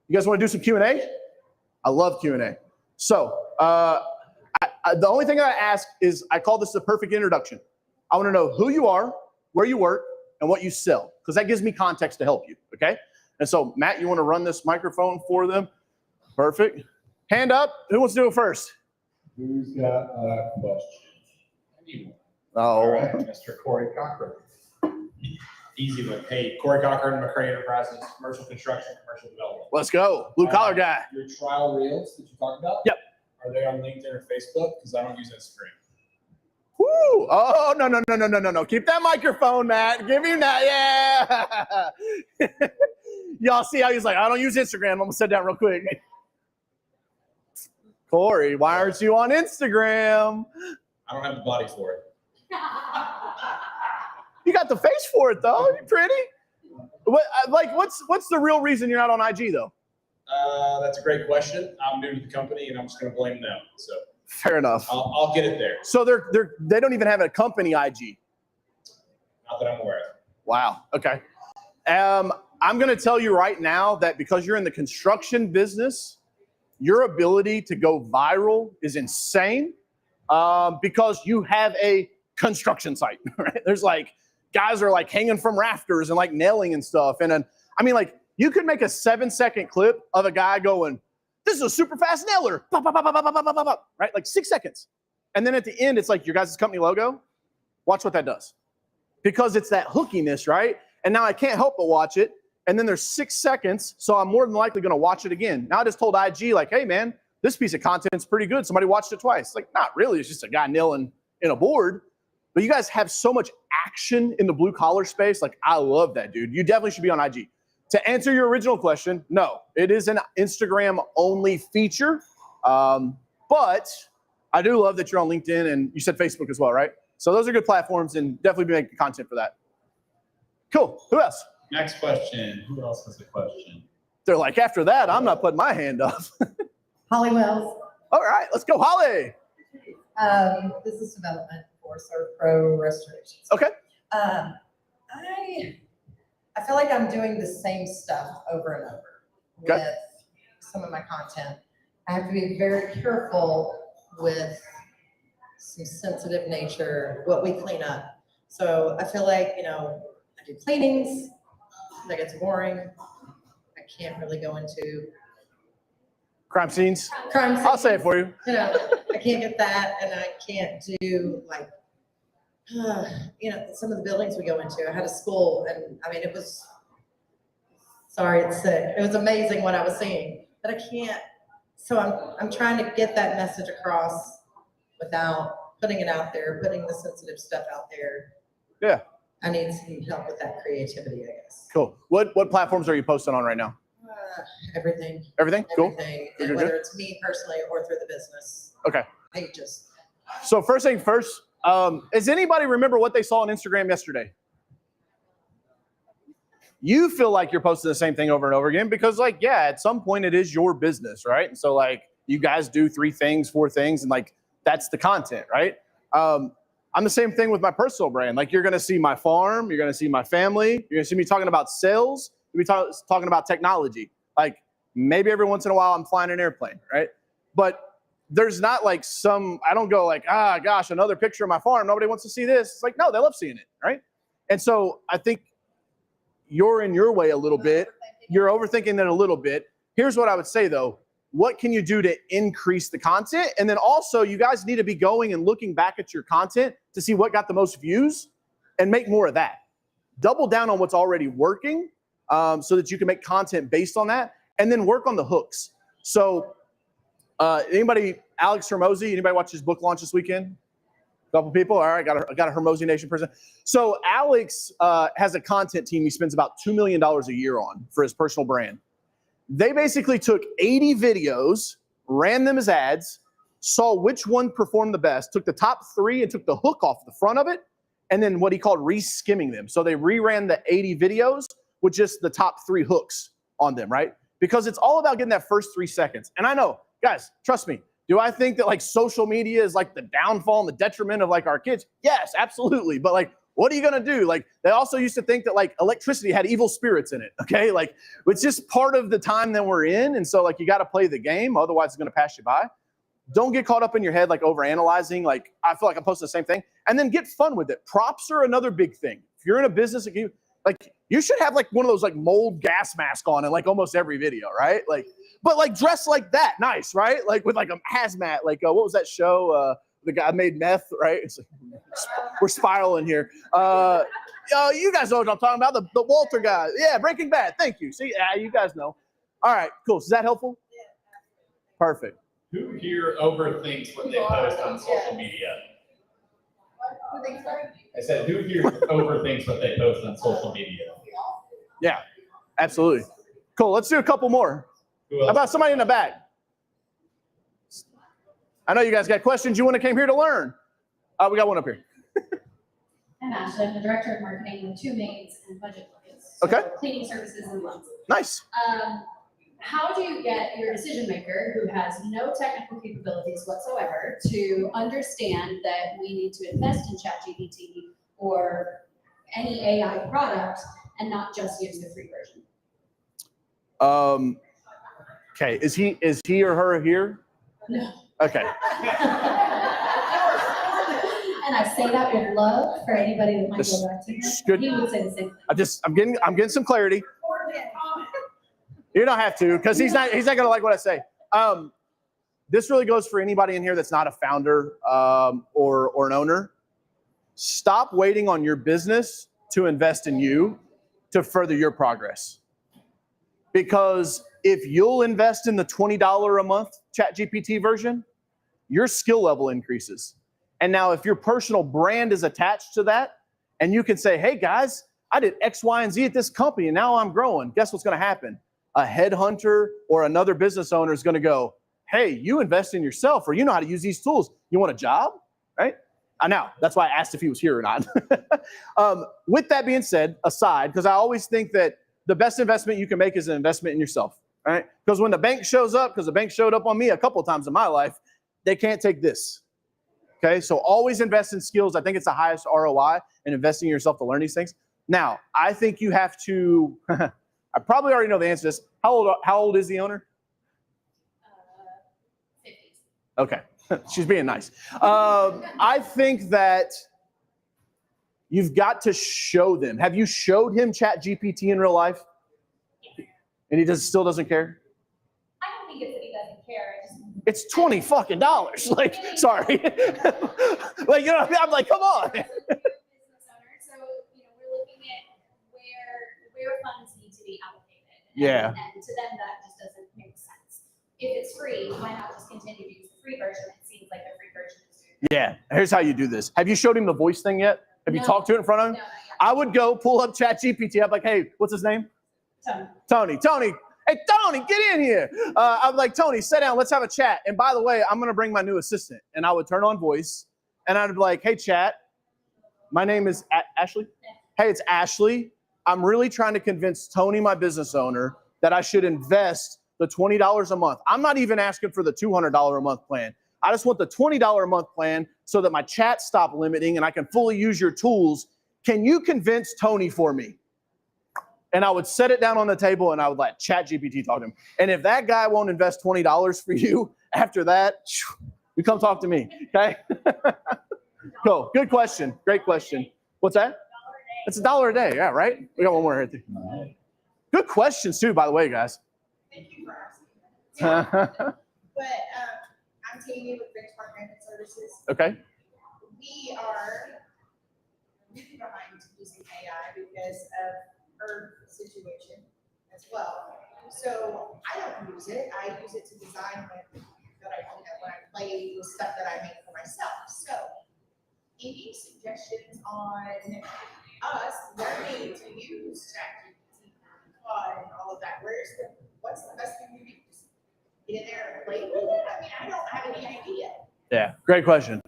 You guys want to do some Q&A? I love Q&A. So the only thing I ask is I call this the perfect introduction. I want to know who you are, where you work, and what you sell, because that gives me context to help you, okay? And so, Matt, you want to run this microphone for them? Perfect. Hand up. Who wants to do it first? Who's got a question? Oh, All right, Mr. Corey Cochran. Easy one. Hey, Corey Cochran, McCray Enterprises, commercial construction, commercial development. let's go. Blue collar guy. Your trial reels that you talked about? Yep. Are they on LinkedIn or Facebook? Because I don't use Instagram. Woo! Oh, no. Keep that microphone, Matt. Give him that. Yeah. Y'all see how he's like, I don't use Instagram. I'm going to set that real quick. Corey, why aren't you on Instagram? I don't have the body for it. You got the face for it, though. You're pretty. What's the real reason you're not on IG, though? That's a great question. I'm new to the company, and I'm just going to blame them. So Fair enough. I'll get it there. So they don't even have a company IG. Not that I'm aware of. Wow. Okay. I'm going to tell you right now that because you're in the construction business, your ability to go viral is insane because you have a construction site, right? There's like guys are like hanging from rafters and like nailing and stuff. And then, I mean, like you could make a 7-second clip of a guy going, this is a super fast nailer, pop, pop, pop, pop, pop, pop, pop, pop, right? Like 6 seconds. And then at the end, it's like your guys' company logo. Watch what that does. Because it's that hookiness, right? And now I can't help but watch it. And then there's 6 seconds, so I'm more than likely going to watch it again. Now I just told IG, like, hey, man, this piece of content's pretty good. Somebody watched it twice. Like, not really. It's just a guy nailing in a board. But you guys have so much action in the blue-collar space. Like, I love that, dude. You definitely should be on IG. To answer your original question, no. It is an Instagram-only feature. But I do love that you're on LinkedIn, and you said Facebook as well, right? So those are good platforms, and definitely be making content for that. Cool. Who else? Next question. Who else has a question? They're like, after that, I'm not putting my hand up. Holly Wells, All right, let's go, Holly. business development for Serve Pro Restorations. Okay. I feel like I'm doing the same stuff over and over Okay. with some of my content. I have to be very careful with some sensitive nature, what we clean up. So I feel like, I do cleanings, that gets boring. I can't really go into Crime scenes. crime I'll say it scenes. for you. I can't get that, and I can't do like, some of the buildings we go into. I had a school, and I mean, it was, sorry, it's sick. It was amazing what I was seeing, but I can't. So I'm trying to get that message across without putting it out there, putting the sensitive stuff out there. Yeah. I need some help with that creativity, I guess. Cool. What platforms are you posting on right now? Everything. Everything? Cool. Everything, Good, and good, whether good. it's me personally or through the business. Okay. Pages. So first thing first, does anybody remember what they saw on Instagram yesterday? You feel like you're posting the same thing over and over again because like, yeah, at some point it is your business, right? And so like you guys do 3 things, 4 things, and like that's the content, right? I'm the same thing with my personal brand. Like you're gonna see my farm, you're gonna see my family, you're gonna see me talking about sales, you're gonna be talking about technology. Like maybe every once in a while I'm flying an airplane, right? But there's not like I don't go like, gosh, another picture of my farm. Nobody wants to see this. It's like, no, they love seeing it, right? And so I think you're in your way a little bit. You're overthinking it a little bit. Here's what I would say though. What can you do to increase the content? And then also you guys need to be going and looking back at your content to see what got the most views and make more of that. double down on what's already working so that you can make content based on that, and then work on the hooks. So anybody, Alex Hormozy, anybody watch his book launch this weekend? Couple people, all right, got a Hormozy Nation person. So Alex has a content team he spends about $2 million a year on for his personal brand. They basically took 80 videos, ran them as ads, saw which one performed the best, took the top 3 and took the hook off the front of it, and then what he called re-skimming them. So they reran the 80 videos with just the top 3 hooks on them, right? Because it's all about getting that first 3 seconds. And I know, guys, trust me, do I think that like social media is like the downfall and the detriment of like our kids? Yes, absolutely. But like, what are you gonna do? Like, they also used to think that like electricity had evil spirits in it, okay? Like, it's just part of the time that we're in. And so like, you gotta play the game, otherwise it's gonna pass you by. Don't get caught up in your head, like overanalyzing. Like, I feel like I'm posting the same thing. And then get fun with it. Props are another big thing. If you're in a business, you should have like one of those like mold gas mask on in like almost every video, right? Like, but like dress like that, nice, right? Like with like a hazmat, like what was that show? The guy made meth, right? It's like, we're spiraling here. You guys know what I'm talking about, the Walter guy. Yeah, Breaking Bad. Thank you. See, you guys know. All right, cool. Is that helpful? Perfect. Who here overthinks what they post on social media? I said, who here overthinks what they post on social media? Yeah, absolutely. Cool. Let's do a couple more. How about somebody in the back? I know you guys got questions. You came here to learn. We got one up here. I'm Ashley. I'm the director of marketing with 2 maids and budget buckets. Okay. Cleaning services and loans. Nice. How do you get your decision maker who has no technical capabilities whatsoever to understand that we need to invest in ChatGPT or any AI product and not just use the free version? Okay. Is he or her here? No. Okay. And I say that with love for anybody that might go back to him. Good. He would say the same thing. I'm getting some clarity. You don't have to, because he's not gonna like what I say. This really goes for anybody in here that's not a founder or an owner. Stop waiting on your business to invest in you to further your progress. Because if you'll invest in the $20 a month ChatGPT version, your skill level increases. And now if your personal brand is attached to that, and you can say, hey guys, I did X, Y, and Z at this company, and now I'm growing. Guess what's gonna happen? A headhunter or another business owner is gonna go, hey, you invest in yourself, or you know how to use these tools. You want a job, right? Now, that's why I asked if he was here or not. With that being said, aside, because I always think that the best investment you can make is an investment in yourself, right? Because when the bank shows up, because the bank showed up on me a couple of times in my life, they can't take this, okay? So always invest in skills. I think it's the highest ROI in investing in yourself to learn these things. Now, I think you have to, I probably already know the answer to this. How old is the owner? 50s. Okay, she's being nice. I think that you've got to show them. Have you showed him ChatGPT in real life? And he still doesn't care? I don't think it's that he doesn't care. It's $20 fucking. Like, sorry. Like, you know, I'm like, come on. Business owner, so we're looking at where funds need to be allocated. Yeah. And to them, that just doesn't make sense. If it's free, why not just continue to use the free version? It seems like the free version is doing. Yeah, here's how you do this. Have you showed him the voice thing yet? Have you No. talked to it in front of him? No, not yet. I would go pull up ChatGPT. I'm like, hey, what's his name? Tony. Hey, Tony, get in here. I'm like, Tony, sit down. Let's have a chat. And by the way, I'm going to bring my new assistant. And I would turn on voice. And I'd be like, hey, chat. My name is Ashley. Hey, it's Ashley. I'm really trying to convince Tony, my business owner, that I should invest the $20 a month. I'm not even asking for the $200 a month plan. I just want the $20 a month plan so that my chats stop limiting and I can fully use your tools. Can you convince Tony for me? And I would set it down on the table and I would let ChatGPT talk to him. And if that guy won't invest $20 for you after that, you come talk to me, okay? Cool, good question, great question. What's that? It's $1 a day, yeah, right? We got one more right there. Good questions too, by the way, guys. Thank you for asking. But I'm Tammy with Benchmark Management Services. Okay. We are behind using AI because of her situation as well. So I don't use it. I use it to design when I play with stuff that I make for myself. So any suggestions on us learning to use ChatGPT and all of that? What's the best thing to do? Just get in there and play with it? I mean, I don't have any idea. Yeah, great question.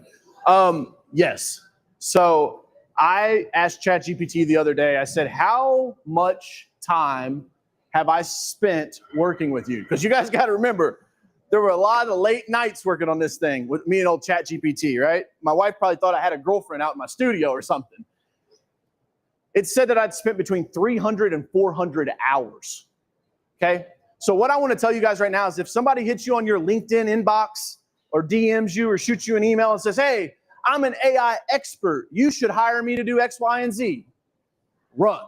Yes. So I asked ChatGPT the other day, I said, how much time have I spent working with you? Because you guys got to remember, there were a lot of late nights working on this thing with me and old ChatGPT, right? My wife probably thought I had a girlfriend out in my studio or something. It said that I'd spent between 300 and 400 hours, okay? So what I want to tell you guys right now is if somebody hits you on your LinkedIn inbox or DMs you or shoots you an email and says, hey, I'm an AI expert, you should hire me to do X, Y, and Z, run.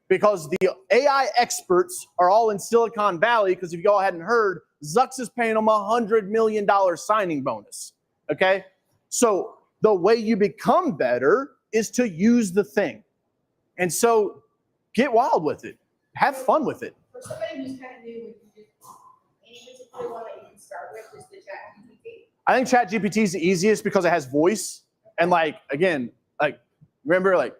Because the AI experts are all in Silicon Valley, because if y'all hadn't heard, Zucks is paying them $100 million signing bonus, okay? So the way you become better is to use the thing. And so get wild with it. Have fun with it. For somebody who's kind of new, would you just, any particular one that you can start with, just the ChatGPT? I think ChatGPT is the easiest because it has voice. And again, remember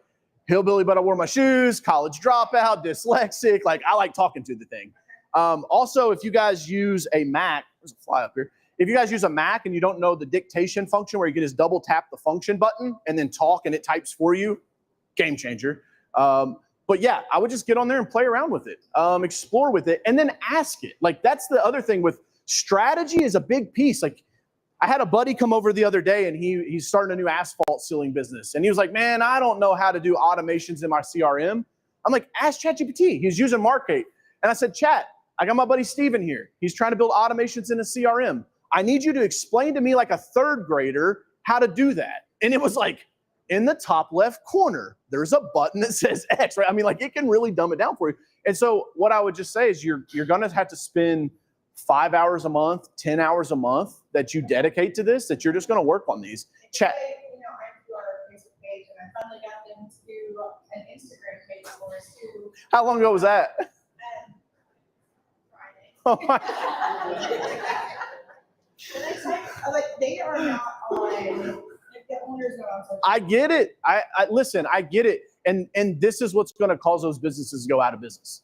hillbilly but I wore my shoes, college dropout, dyslexic. I like talking to the thing. Also, if you guys use a Mac, there's a fly up here. If you guys use a Mac and you don't know the dictation function where you can just double tap the function button and then talk and it types for you, game changer. But yeah, I would just get on there and play around with it, explore with it, and then ask it. That's the other thing with strategy is a big piece. I had a buddy come over the other day and he's starting a new asphalt sealing business. And he was like, man, I don't know how to do automations in my CRM. I'm like, ask ChatGPT. He's using Markate. And I said, Chat, I got my buddy Steven here. He's trying to build automations in a CRM. I need you to explain to me like a third grader how to do that. And it was in the top left corner, there's a button that says X, right? I mean, it can really dumb it down for you. And so what I would just say is you're going to have to spend 5 hours a month, 10 hours a month that you dedicate to this, that you're just going to work on these. Chat. I do our Facebook page, and I finally got them to do an Instagram page for us too. How long ago was that? Friday. Oh my. And it's they are not on. The owner's not on social I get it. I listen. I get it. And this is what's going to cause those businesses to go out of business.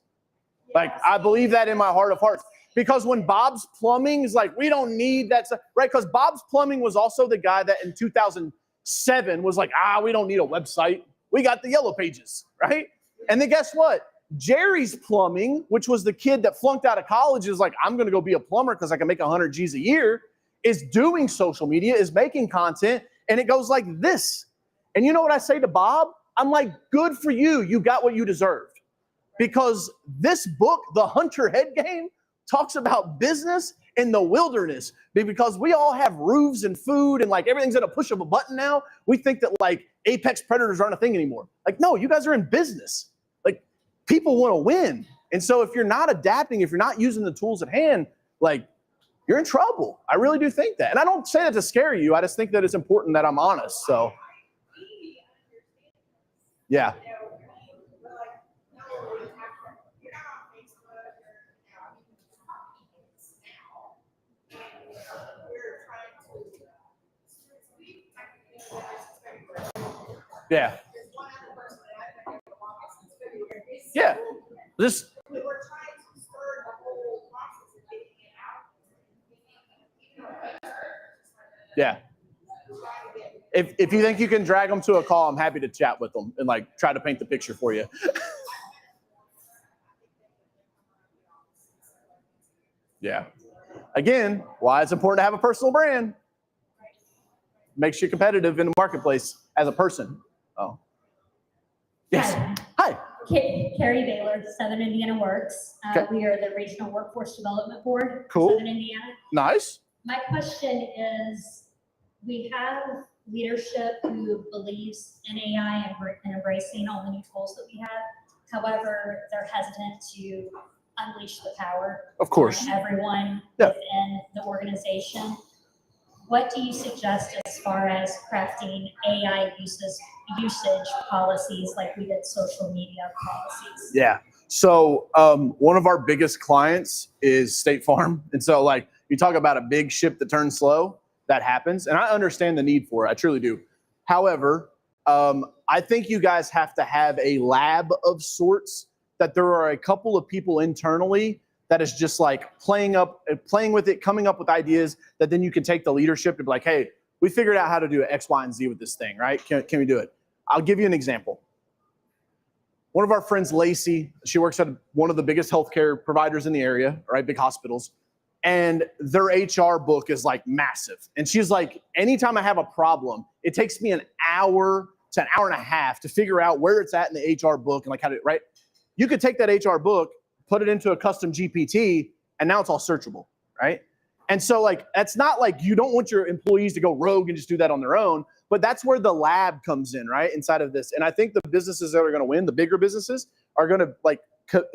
I believe that in my heart of hearts. Because when Bob's Plumbing is we don't need that stuff, right? Because Bob's Plumbing was also the guy that in 2007 was we don't need a website. We got the Yellow Pages, right? And then guess what? Jerry's Plumbing, which was the kid that flunked out of college, is I'm going to go be a plumber because I can make 100 G's a year, is doing social media, is making content, and it goes like this. And you know what I say to Bob? I'm like, good for you. You got what you deserved. Because this book, The Hunter Head Game, talks about business in the wilderness. Because we all have roofs and food and everything's at a push of a button now. We think that apex predators aren't a thing anymore. No, you guys are in business. People want to win. And so if you're not adapting, if you're not using the tools at hand, you're in trouble. I really do think that. And I don't say that to scare you. I just think that it's important that I'm honest. So, yeah. Yeah. Yeah. This. We're trying to stir the whole process of getting it out. Yeah. If you think you can drag them to a call, I'm happy to chat with them and try to paint the picture for you. Yeah. Again, why it's important to have a personal brand. Makes you competitive in the marketplace as a person. Oh. Yes. Hi. Carrie Baylor, Southern Indiana Works. Okay. We are the Regional Workforce Development Board Cool. for Southern Indiana. Nice. My question is, we have leadership who believes in AI and embracing all the new tools that we have. However, they're hesitant to unleash the power Of course. on everyone Yeah. within the organization. what do you suggest as far as crafting AI usage policies like we did social media policies? Yeah. So one of our biggest clients is State Farm. And so like you talk about a big ship that turns slow, that happens. And I understand the need for it. I truly do. However, I think you guys have to have a lab of sorts, that there are a couple of people internally that is just like playing with it, coming up with ideas that then you can take the leadership to be like, hey, we figured out how to do X, Y, and Z with this thing, right? Can we do it? I'll give you an example. One of our friends, Lacey, she works at one of the biggest healthcare providers in the area, right? Big hospitals. And their HR book is like massive. And she's like, anytime I have a problem, it takes me an hour to an hour and a half to figure out where it's at in the HR book and like how to, right? You could take that HR book, put it into a custom GPT, and now it's all searchable, right? And so like, that's not like you don't want your employees to go rogue and just do that on their own, but that's where the lab comes in, right? Inside of this. And I think the businesses that are going to win, the bigger businesses, are going to like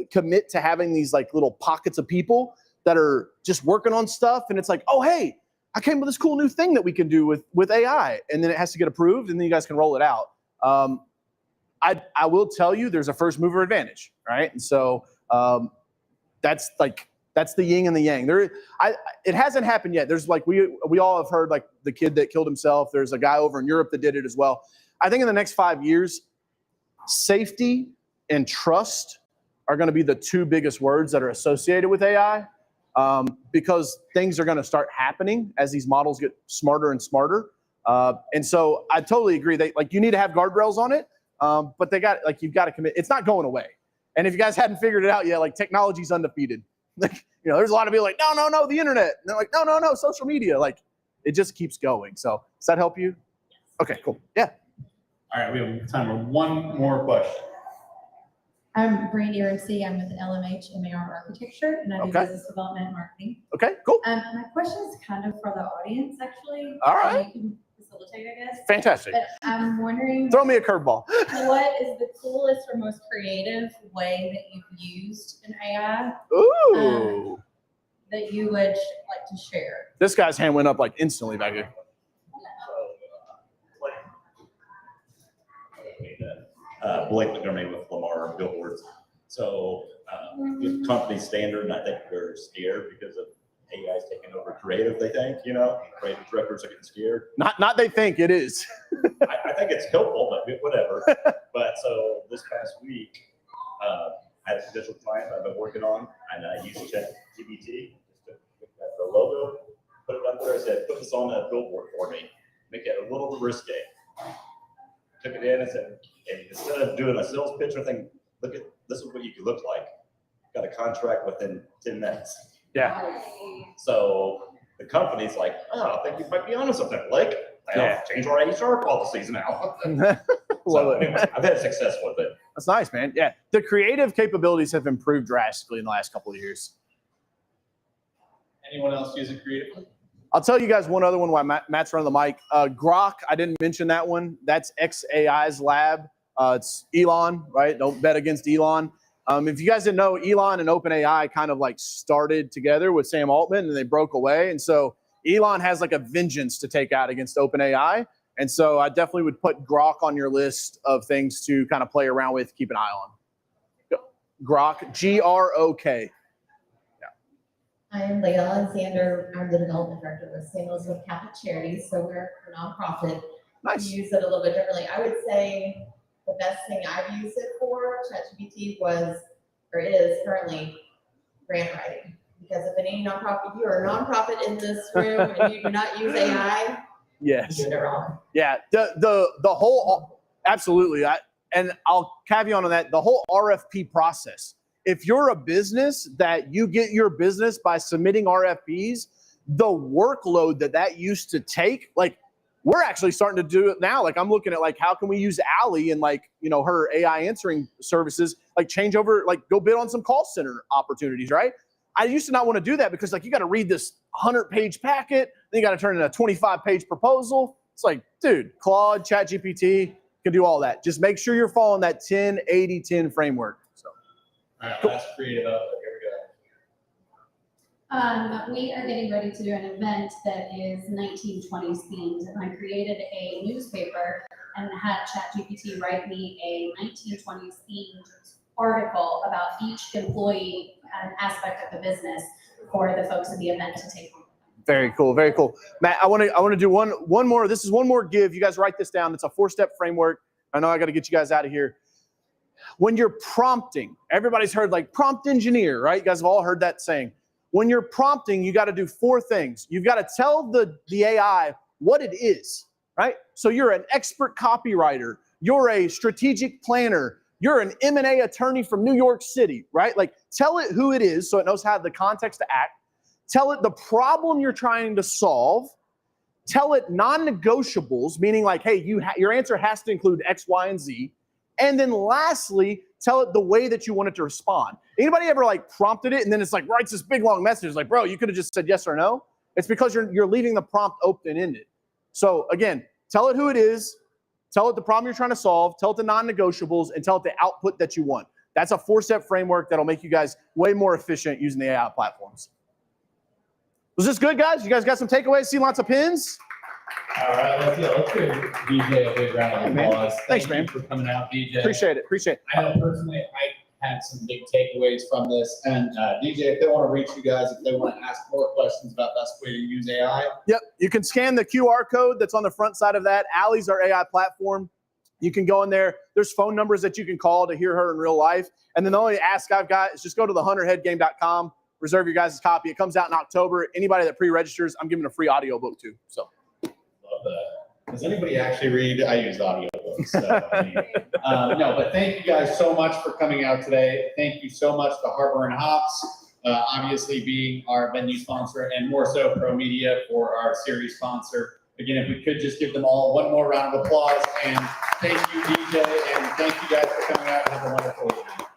commit to having these like little pockets of people that are just working on stuff. And it's like, oh, hey, I came up with this cool new thing that we can do with AI. And then it has to get approved and then you guys can roll it out. I will tell you there's a first mover advantage, right? And so that's the yin and the yang. It hasn't happened yet. There's like, we all have heard like the kid that killed himself. There's a guy over in Europe that did it as well. I think in the next 5 years, safety and trust are going to be the two biggest words that are associated with AI, because things are going to start happening as these models get smarter and smarter. And so I totally agree that like you need to have guardrails on it, but you've got to commit. It's not going away. And if you guys hadn't figured it out yet, like technology's undefeated. Like, there's a lot of people like, no, the internet. And they're like, no, social media. Like, it just keeps going. So does that help you? Okay, cool. Yeah. All right, we have time for one more question. I'm Brandy Ramsey. I'm with LMH MAR Architecture, and I do business development and marketing. Okay, cool. My question is kind of for the audience, actually. All right. You can facilitate, I guess. Fantastic. But I'm wondering, Throw me a curveball. what is the coolest or most creative way that you've used an AI Ooh. that you would like to share? This guy's hand went up like instantly back here. Blake McDermott with Lamar Billboards. So it's company standard, and I think they're scared because of AI's taking over creative, they think, creative directors are getting scared. Not they think, it is. I think it's helpful, but whatever. But so this past week, I had a potential client I've been working on, and I used ChatGPT just to pick that the logo, put it up there. I said, put this on a billboard for me, make it a little risque. Took it in and said, and instead of doing a sales pitch or thing, look at this is what you could look like. Got a contract within 10 minutes. Yeah. So the company's like, oh, I think you might be onto something, Blake. I'll change our HR policies now. So anyway, I've had success with it. That's nice, man. Yeah. The creative capabilities have improved drastically in the last couple of years. Anyone else use it creatively? I'll tell you guys one other one while Matt's running the mic. Grok, I didn't mention that one. That's xAI's lab. It's Elon, right? Don't bet against Elon. If you guys didn't know, Elon and OpenAI kind of like started together with Sam Altman and they broke away. And so Elon has like a vengeance to take out against OpenAI. And so I definitely would put Grok on your list of things to kind of play around with, keep an eye on. Grok, Grok. I am Leila Alexander. I'm the development director with St. Elizabeth Catholic Charities, so we're a nonprofit. Nice. We use it a little bit differently. I would say the best thing I've used it for, ChatGPT, is currently grant writing. Because if any nonprofit, you are a nonprofit in this room and you do not use AI, yes, you're doing it wrong. Yeah, the whole, absolutely. And I'll caveat on that, the whole RFP process. If you're a business that you get your business by submitting RFPs, the workload that used to take, like we're actually starting to do it now. Like I'm looking at like, how can we use Allie and like, her AI answering services, like change over, like go bid on some call center opportunities, right? I used to not want to do that because like, you got to read this 100-page packet, then you got to turn in a 25-page proposal. It's like, dude, Claude, ChatGPT can do all that. Just make sure you're following that 10-80-10 framework. So. All right, last creative outlet. Here We are getting ready to do an event that is 1920s themed, and I created a newspaper and had ChatGPT write me a 1920s themed article about each employee and aspect of the business for the folks at the event to take home. Very cool, very cool. Matt, I want to do one more. This is one more give. You guys write this down. It's a 4-step framework. I know I got to get you guys out of here. When you're prompting, everybody's heard like prompt engineer, right? You guys have all heard that saying. When you're prompting, you got to do 4 things. You've got to tell the AI what it is, right? So you're an expert copywriter. You're a strategic planner. You're an M&A attorney from New York City, right? Like tell it who it is so it knows how the context to act. Tell it the problem you're trying to solve. Tell it non-negotiables, meaning like, hey, your answer has to include X, Y, and Z. And then lastly, tell it the way that you want it to respond. Anybody ever like prompted it and then it's like writes this big long message like, bro, you could have just said yes or no? It's because you're leaving the prompt open-ended. So again, tell it who it is, tell it the problem you're trying to solve, tell it the non-negotiables, and tell it the output that you want. That's a 4-step framework that'll make you guys way more efficient using the AI platforms. Was this good, guys? You guys got some takeaways? See lots of pins? All right, let's give DJ a big round of Hey, man. applause. Thanks, Thank you man. for coming out, DJ. Appreciate it. I know personally, I had some big takeaways from this. And DJ, if they want to reach you guys, if they want to ask more questions about best way to use AI. Yep, you can scan the QR code that's on the front side of that. Allie's our AI platform. You can go in there. There's phone numbers that you can call to hear her in real life. And then the only ask I've got is just go to thehunterheadgame.com, reserve your guys' copy. It comes out in October. Anybody that pre-registers, I'm giving a free audiobook too. So. Love that. Does anybody actually read? I use audiobooks. So, I mean, no, but thank you guys so much for coming out today. Thank you so much to Harbor and Hops, obviously being our venue sponsor, and more so Pro Media for our series sponsor. Again, if we could just give them all one more round of applause, and thank you, DJ, and thank you guys for coming out. Have a wonderful evening.